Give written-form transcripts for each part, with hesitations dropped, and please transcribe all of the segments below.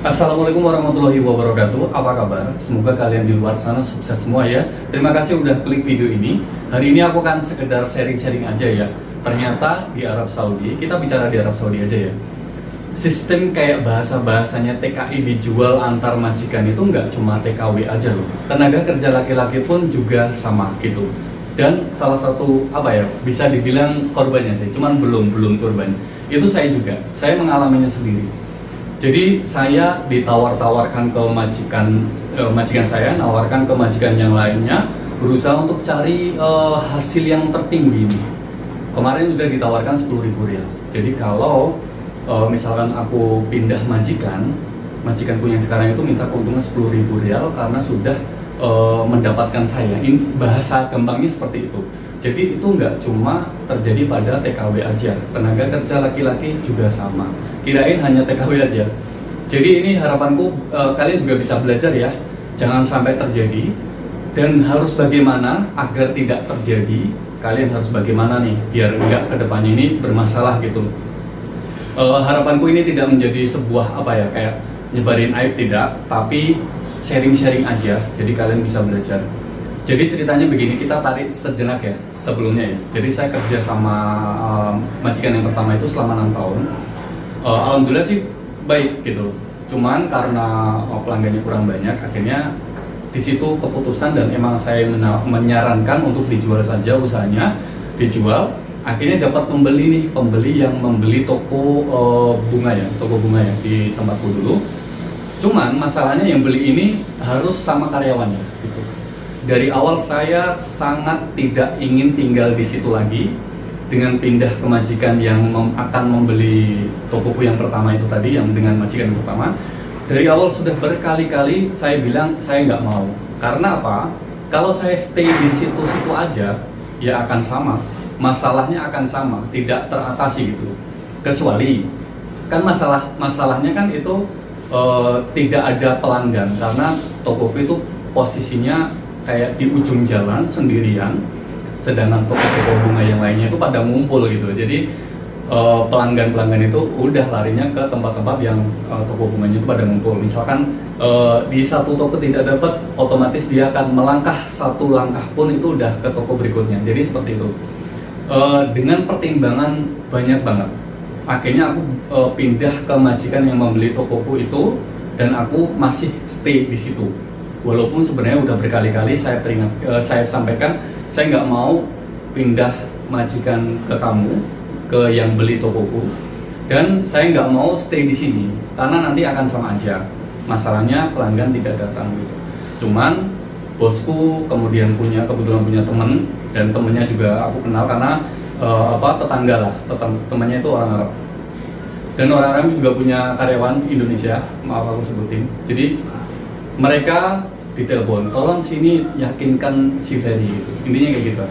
Assalamualaikum warahmatullahi wabarakatuh. Apa kabar? Semoga kalian di luar sana sukses semua ya. Terima kasih udah klik video ini. Hari ini aku akan sekedar sharing-sharing aja ya. Ternyata di Arab Saudi, kita bicara di Arab Saudi aja ya. Sistem kayak bahasa-bahasanya TKI dijual antar majikan itu nggak cuma TKW aja loh. Tenaga kerja laki-laki pun juga sama gitu. Dan salah satu bisa dibilang korbannya sih, cuman belum korban. Itu saya juga. Saya mengalaminya sendiri. Jadi saya ditawar-tawarkan ke majikan saya, nawarkan ke majikan yang lainnya, berusaha untuk cari hasil yang tertinggi. Kemarin udah ditawarkan 10.000 rial. Jadi kalau misalkan aku pindah majikanku yang sekarang itu minta keuntungan 10.000 rial karena sudah mendapatkan saya. Ini bahasa gampangnya seperti itu. Jadi itu nggak cuma terjadi pada TKW aja, tenaga kerja laki-laki juga sama. Kirain hanya TKW aja. Jadi ini harapanku kalian juga bisa belajar ya, jangan sampai terjadi. Dan harus bagaimana agar tidak terjadi, kalian harus bagaimana nih, biar nggak kedepannya ini bermasalah gitu. Harapanku ini tidak menjadi sebuah kayak nyebarin aib, tidak, tapi sharing-sharing aja, jadi kalian bisa belajar. Jadi ceritanya begini, kita tarik sejenak ya sebelumnya ya. Jadi saya kerja sama majikan yang pertama itu selama 6 tahun. Alhamdulillah sih baik gitu. Cuman karena pelanggannya kurang banyak, akhirnya di situ keputusan dan emang saya menyarankan untuk dijual saja usahanya, dijual. Akhirnya dapat pembeli yang membeli toko bunga ya di tempatku dulu. Cuman masalahnya yang beli ini harus sama karyawannya gitu. Dari awal saya sangat tidak ingin tinggal di situ lagi. Dengan pindah ke majikan yang akan membeli tokoku yang pertama itu tadi, yang dengan majikan yang pertama, dari awal sudah berkali-kali saya bilang saya nggak mau. Karena apa? Kalau saya stay di situ-situ aja, ya akan sama. Masalahnya akan sama, tidak teratasi gitu. Kecuali kan masalahnya kan itu tidak ada pelanggan, karena tokoku itu posisinya kayak di ujung jalan sendirian, sedangkan toko-toko bunga yang lainnya itu pada ngumpul gitu. Jadi pelanggan itu udah larinya ke tempat-tempat yang toko bunganya itu pada ngumpul. Misalkan di satu toko tidak dapat, otomatis dia akan melangkah satu langkah pun itu udah ke toko berikutnya. Jadi seperti itu. Dengan pertimbangan banyak banget, akhirnya aku pindah ke majikan yang membeli tokoku itu, dan aku masih stay di situ. Walaupun sebenarnya udah berkali-kali saya sampaikan, saya nggak mau pindah majikan ke kamu, ke yang beli tokoku, dan saya nggak mau stay di sini karena nanti akan sama aja. Masalahnya pelanggan tidak datang gitu. Cuman bosku kemudian kebetulan punya teman, dan temennya juga aku kenal karena tetangga lah, temannya itu orang Arab. Dan orang Arab juga punya karyawan Indonesia, maaf aku sebutin. Jadi mereka ditelepon, tolong sini yakinkan si Ferry gitu. Intinya kayak gitu,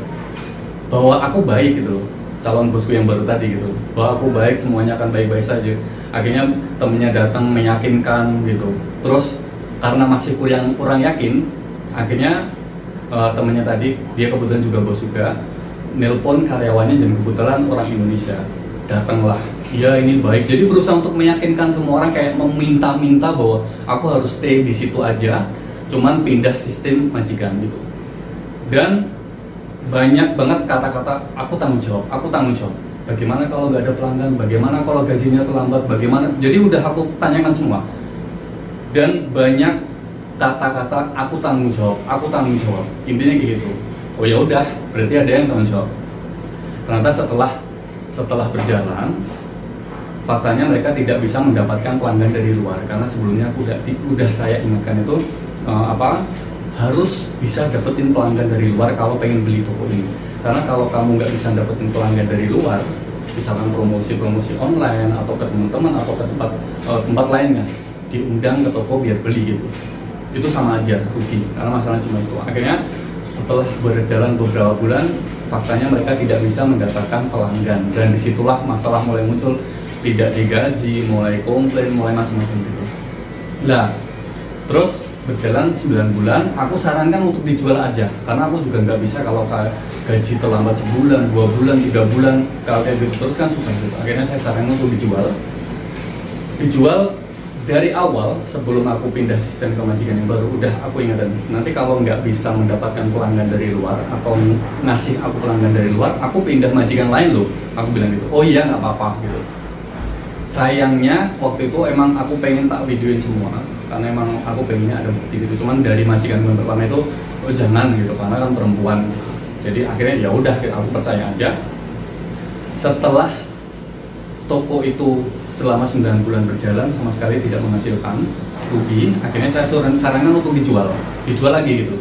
bahwa aku baik gitu loh, calon bosku yang baru tadi gitu, bahwa aku baik, semuanya akan baik-baik saja. Akhirnya temennya datang meyakinkan gitu. Terus karena masih kurang yakin, akhirnya temennya tadi, dia kebetulan juga bos juga, nelpon karyawannya, dan kebetulan orang Indonesia. Datanglah, iya ini baik. Jadi berusaha untuk meyakinkan semua orang, kayak meminta-minta bahwa aku harus stay di situ aja, cuman pindah sistem majikan gitu. Dan banyak banget kata-kata aku tanggung jawab. Bagaimana kalau nggak ada pelanggan? Bagaimana kalau gajinya terlambat? Bagaimana? Jadi udah aku tanyakan semua. Dan banyak kata-kata aku tanggung jawab. Intinya gitu. Oh ya udah, berarti ada yang tanggung jawab. Ternyata setelah berjalan, faktanya mereka tidak bisa mendapatkan pelanggan dari luar, karena sebelumnya aku udah saya ingatkan itu harus bisa dapetin pelanggan dari luar kalau pengen beli toko ini. Karena kalau kamu nggak bisa dapetin pelanggan dari luar, misalkan promosi online atau ke teman-teman atau ke tempat lainnya, diundang ke toko biar beli gitu, itu sama aja rugi, karena masalahnya cuma itu. Akhirnya setelah berjalan beberapa bulan, faktanya mereka tidak bisa mendapatkan pelanggan, dan disitulah masalah mulai muncul, tidak digaji, mulai komplain, mulai macam-macam gitu. Nah, terus berjalan 9 bulan, aku sarankan untuk dijual aja, karena aku juga nggak bisa kalau gaji terlambat sebulan, 2 bulan, 3 bulan, kalau kayak gitu terus kan susah gitu. Akhirnya saya sarankan untuk dijual dari awal sebelum aku pindah sistem ke majikan yang baru udah aku ingatkan, nanti kalau nggak bisa mendapatkan pelanggan dari luar atau ngasih aku pelanggan dari luar, aku pindah majikan lain loh, aku bilang gitu. Oh iya, nggak apa-apa gitu. Sayangnya waktu itu emang aku pengen tak videoin semua karena emang aku pengennya ada bukti gitu, cuman dari majikan yang pertama itu oh jangan gitu karena kan perempuan. Jadi akhirnya ya udah aku percaya aja. Setelah toko itu selama 9 bulan berjalan sama sekali tidak menghasilkan rugi, akhirnya saya sarankan untuk dijual lagi gitu,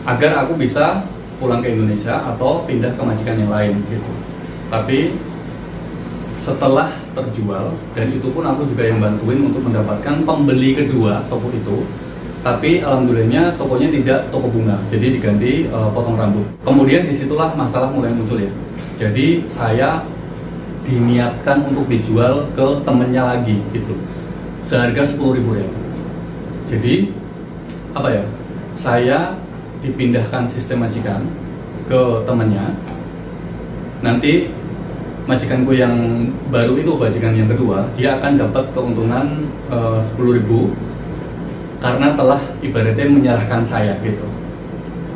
agar aku bisa pulang ke Indonesia atau pindah ke majikan yang lain gitu. Tapi setelah terjual, dan itu pun aku juga yang bantuin untuk mendapatkan pembeli kedua toko itu, tapi alhamdulillahnya tokonya tidak toko bunga, jadi diganti potong rambut. Kemudian disitulah masalah mulai muncul ya. Jadi saya diniatkan untuk dijual ke temennya lagi gitu, seharga 10.000 ribu. Jadi apa ya, saya dipindahkan sistem majikan ke temennya. Nanti majikanku yang baru itu, majikan yang kedua, dia akan dapat keuntungan 10.000 karena telah ibaratnya menyerahkan saya gitu.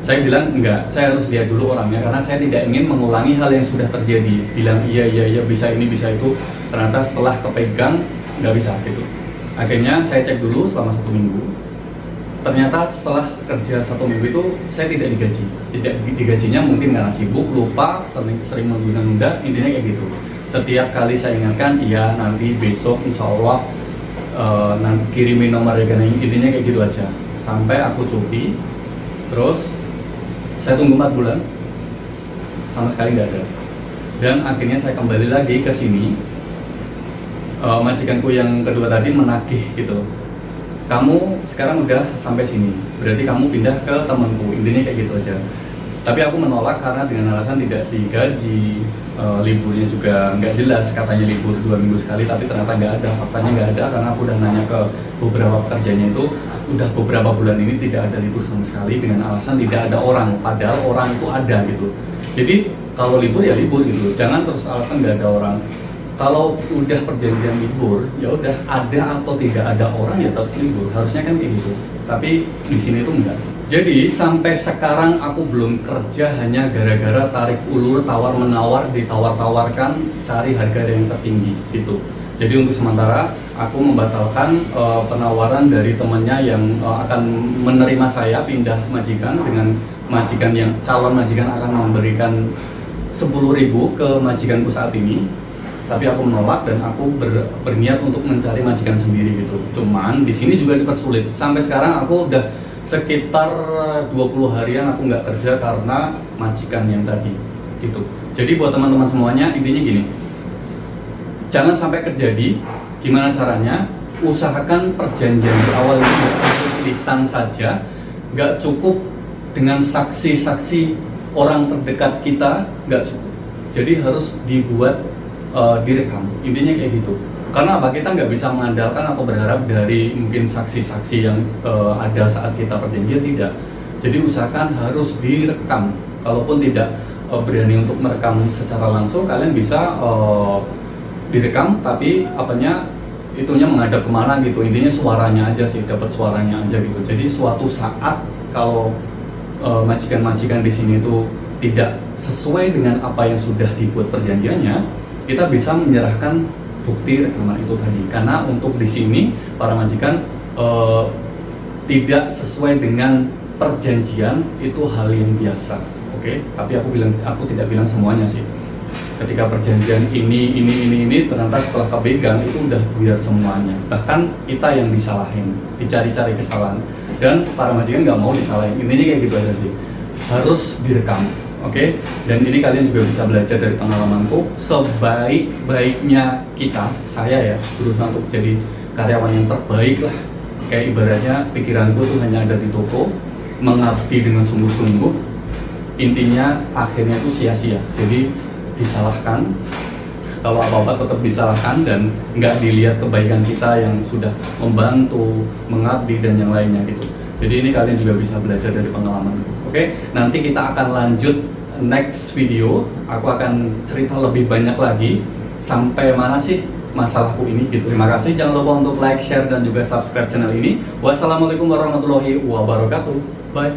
Saya bilang enggak, saya harus lihat dulu orangnya karena saya tidak ingin mengulangi hal yang sudah terjadi. Bilang iya bisa ini bisa itu, ternyata setelah kepegang nggak bisa gitu. Akhirnya saya cek dulu selama 1 minggu. Ternyata setelah kerja 1 minggu itu saya tidak digaji. Tidak digajinya mungkin karena sibuk, lupa, sering menunda-nunda, intinya kayak gitu. Setiap kali saya ingatkan, iya nanti besok insya Allah nanti kirimin nomor rekening, intinya kayak gitu aja. Sampai aku cuti, terus saya tunggu 4 bulan, sama sekali nggak ada. Dan akhirnya saya kembali lagi ke sini. Majikanku yang kedua tadi menagih gitu, kamu sekarang udah sampai sini, berarti kamu pindah ke temanku, intinya kayak gitu aja. Tapi aku menolak karena dengan alasan tidak digaji, liburnya juga nggak jelas, katanya libur 2 minggu sekali, tapi ternyata nggak ada, faktanya nggak ada, karena aku udah nanya ke beberapa pekerjanya itu, udah beberapa bulan ini tidak ada libur sama sekali dengan alasan tidak ada orang, padahal orang itu ada gitu. Jadi kalau libur ya libur gitu, jangan terus alasan nggak ada orang. Kalau udah perjanjian libur, ya udah ada atau tidak ada orang ya tetap libur, harusnya kan kayak gitu. Tapi di sini tuh enggak. Jadi sampai sekarang aku belum kerja hanya gara-gara tarik ulur, tawar menawar, ditawar-tawarkan, cari harga yang tertinggi gitu. Jadi untuk sementara aku membatalkan penawaran dari temannya yang akan menerima saya pindah majikan dengan majikan yang calon majikan akan memberikan 10.000 ke majikanku saat ini. Tapi aku menolak dan aku berniat untuk mencari majikan sendiri gitu. Cuman di sini juga dipersulit. Sampai sekarang aku udah sekitar 20 harian aku nggak kerja karena majikan yang tadi gitu. Jadi buat teman-teman semuanya intinya gini, jangan sampai terjadi. Gimana caranya? Usahakan perjanjian di awal itu lisan saja, nggak cukup dengan saksi-saksi orang terdekat kita, nggak cukup. Jadi harus dibuat direkam, intinya kayak gitu. Karena apa? Kita nggak bisa mengandalkan atau berharap dari mungkin saksi-saksi yang ada saat kita perjanjian, tidak. Jadi usahakan harus direkam. Kalaupun tidak berani untuk merekam secara langsung, kalian bisa direkam, tapi apanya itunya menghadap kemana gitu. Intinya suaranya aja sih, dapat suaranya aja gitu. Jadi suatu saat kalau majikan-majikan di sini itu tidak sesuai dengan apa yang sudah dibuat perjanjiannya, kita bisa menyerahkan bukti rekaman itu tadi. Karena untuk di sini para majikan tidak sesuai dengan perjanjian itu hal yang biasa, oke? Tapi aku tidak bilang semuanya sih. Ketika perjanjian ini ternyata setelah kepegang itu udah buyar semuanya. Bahkan kita yang disalahin, dicari-cari kesalahan, dan para majikan nggak mau disalahin. Intinya kayak gitu aja sih. Harus direkam. Oke, dan ini kalian juga bisa belajar dari pengalamanku. Sebaik-baiknya kita, saya ya, berusaha untuk jadi karyawan yang terbaik lah. Kayak ibaratnya pikiranku tuh hanya ada di toko, mengabdi dengan sungguh-sungguh. Intinya akhirnya itu sia-sia. Jadi disalahkan, kalau apa-apa tetap disalahkan dan nggak dilihat kebaikan kita yang sudah membantu, mengabdi dan yang lainnya gitu. Jadi ini kalian juga bisa belajar dari pengalamanku. Oke, nanti kita akan lanjut next video. Aku akan cerita lebih banyak lagi sampai mana sih masalahku ini gitu. Terima kasih, jangan lupa untuk like, share, dan juga subscribe channel ini. Wassalamualaikum warahmatullahi wabarakatuh. Bye.